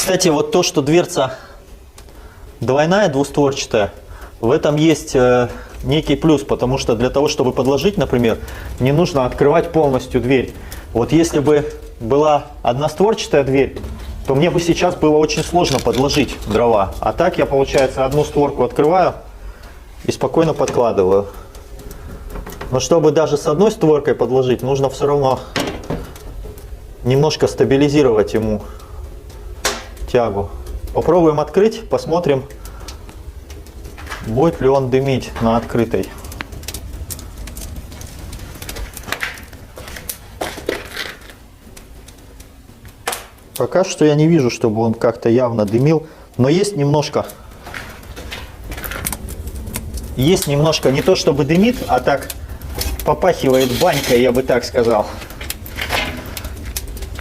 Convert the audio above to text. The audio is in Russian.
Кстати, вот то, что дверца двойная, двустворчатая, в этом есть некий плюс, потому что для того, чтобы подложить, например, не нужно открывать полностью дверь. Вот если бы была одностворчатая дверь, то мне бы сейчас было очень сложно подложить дрова. А так я, получается, одну створку открываю и спокойно подкладываю. Но чтобы даже с одной створкой подложить, нужно все равно немножко стабилизировать ему тягу. Попробуем открыть, посмотрим, будет ли он дымить на открытой. Пока что я не вижу, чтобы он как-то явно дымил, но есть немножко, не то чтобы дымит, а так попахивает банькой, я бы так сказал.